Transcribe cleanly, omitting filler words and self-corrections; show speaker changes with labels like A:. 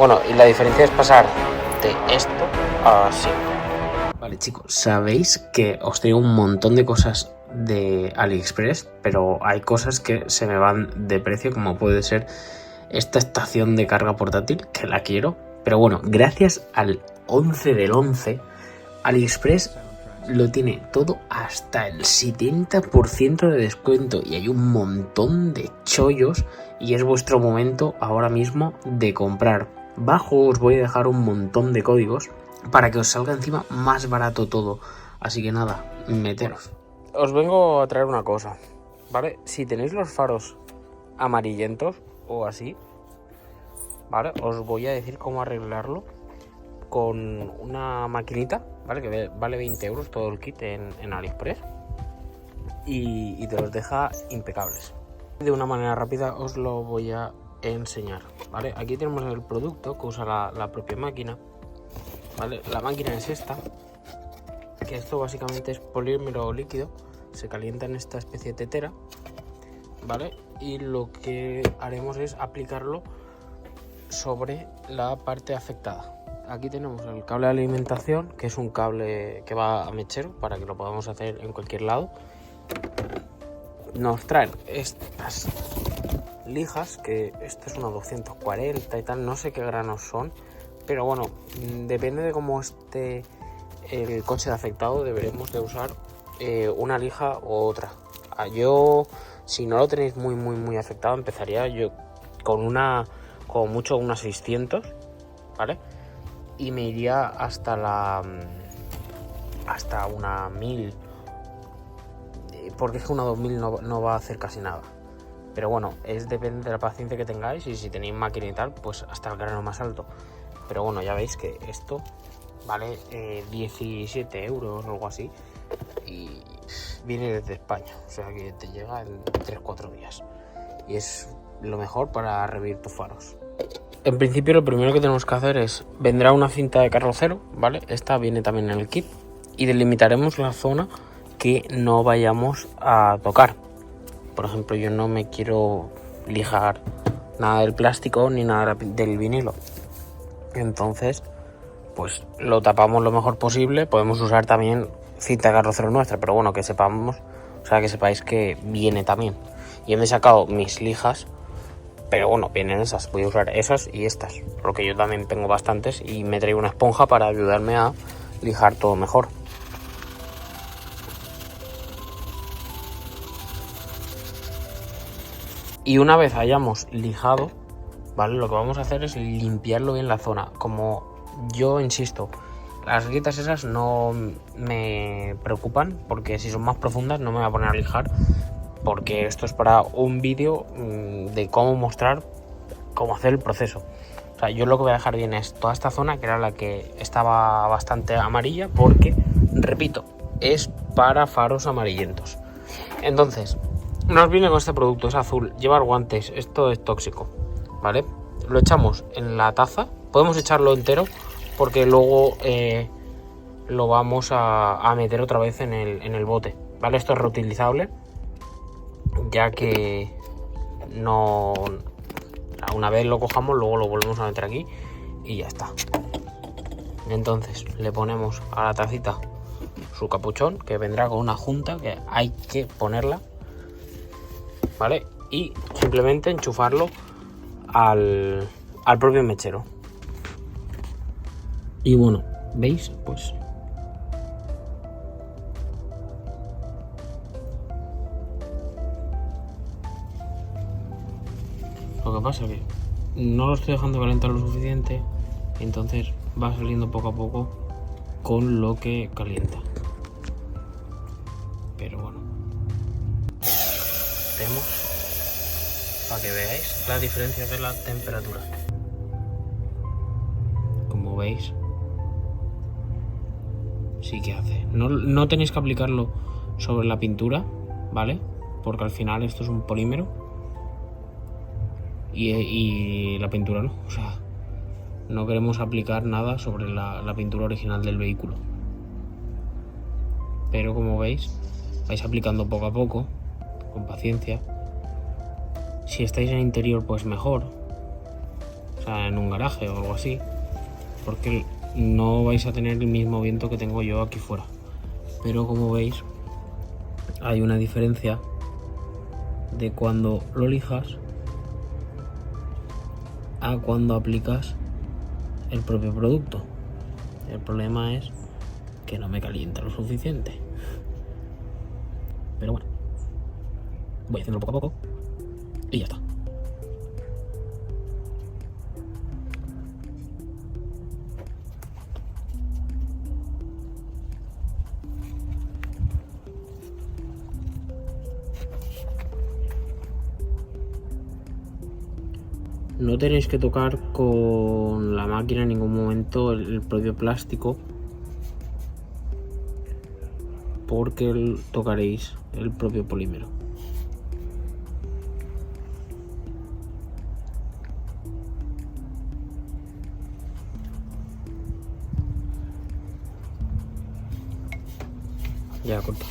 A: Bueno, y la diferencia es pasar de esto a así. Vale, chicos, sabéis que os traigo un montón de cosas de AliExpress, pero hay cosas que se me van de precio, como puede ser esta estación de carga portátil, que la quiero. Pero bueno, gracias al 11 del 11, AliExpress lo tiene todo hasta el 70% de descuento y hay un montón de chollos y es vuestro momento ahora mismo de comprar. Bajo os voy a dejar un montón de códigos para que os salga encima más barato todo. Así que nada, meteros. Os vengo a traer una cosa, ¿vale? Si tenéis los faros amarillentos o así, ¿vale? Os voy a decir cómo arreglarlo con una maquinita, ¿vale? Que vale 20 euros todo el kit en AliExpress y te los deja impecables. De una manera rápida os lo voy a enseñar, ¿vale? Aquí tenemos el producto que usa la propia máquina, ¿vale? La máquina es esta, que esto básicamente es polímero líquido, se calienta en esta especie de tetera, ¿vale? Y lo que haremos es aplicarlo sobre la parte afectada. Aquí tenemos el cable de alimentación, que es un cable que va a mechero para que lo podamos hacer en cualquier lado. Nos traen estas lijas, que esta es una 240 y tal, no sé qué granos son, pero bueno, depende de cómo esté el coche de afectado, deberemos de usar una lija u otra. Yo, si no lo tenéis muy afectado, empezaría yo con como mucho unas 600, ¿vale? Y me iría hasta una 1000, porque es que una 2000 no va a hacer casi nada. Pero bueno, depende de la paciencia que tengáis, y si tenéis máquina y tal, pues hasta el grano más alto. Pero bueno, ya veis que esto vale 17 euros o algo así, y viene desde España, o sea que te llega en 3-4 días y es lo mejor para revivir tus faros. En principio lo primero que tenemos que hacer es, vendrá una cinta de carrocero, ¿vale? Esta viene también en el kit, y delimitaremos la zona que no vayamos a tocar. Por ejemplo, yo no me quiero lijar nada del plástico ni nada del vinilo, entonces pues lo tapamos lo mejor posible. Podemos usar también cinta de carrocero nuestra, pero bueno, que sepáis que viene también. Y me he sacado mis lijas, pero bueno, vienen esas, voy a usar esas y estas, porque yo también tengo bastantes y me traigo una esponja para ayudarme a lijar todo mejor. Y una vez hayamos lijado, ¿vale? Lo que vamos a hacer es limpiarlo bien la zona. Como yo insisto, las grietas esas no me preocupan, porque si son más profundas no me voy a poner a lijar, porque esto es para un vídeo de cómo mostrar cómo hacer el proceso. O sea, yo lo que voy a dejar bien es toda esta zona, que era la que estaba bastante amarilla, porque, repito, es para faros amarillentos. Entonces, nos viene con este producto, es azul, llevar guantes, esto es tóxico, ¿vale? Lo echamos en la taza, podemos echarlo entero, porque luego lo vamos a meter otra vez en el bote, ¿vale? Esto es reutilizable, ya que no, una vez lo cojamos, luego lo volvemos a meter aquí y ya está. Entonces le ponemos a la tacita su capuchón, que vendrá con una junta que hay que ponerla, ¿vale? Y simplemente enchufarlo al propio mechero. Y bueno, ¿veis? Pues lo que pasa es que no lo estoy dejando calentar lo suficiente, entonces va saliendo poco a poco con lo que calienta. Pero bueno, vemos para que veáis la diferencia de la temperatura. Como veis, sí que hace. No tenéis que aplicarlo sobre la pintura, ¿vale? Porque al final esto es un polímero y la pintura no. O sea, no queremos aplicar nada sobre la pintura original del vehículo. Pero como veis, vais aplicando poco a poco, con paciencia. Si estáis en interior, pues mejor. o sea, en un garaje o algo así, porque no vais a tener el mismo viento que tengo yo aquí fuera. Pero como veis, hay una diferencia de cuando lo lijas a cuando aplicas el propio producto. El problema es que no me calienta lo suficiente. Pero bueno, voy haciéndolo poco a poco y ya está. No tenéis que tocar con la máquina en ningún momento el propio plástico, porque tocaréis el propio polímero. Ya corto.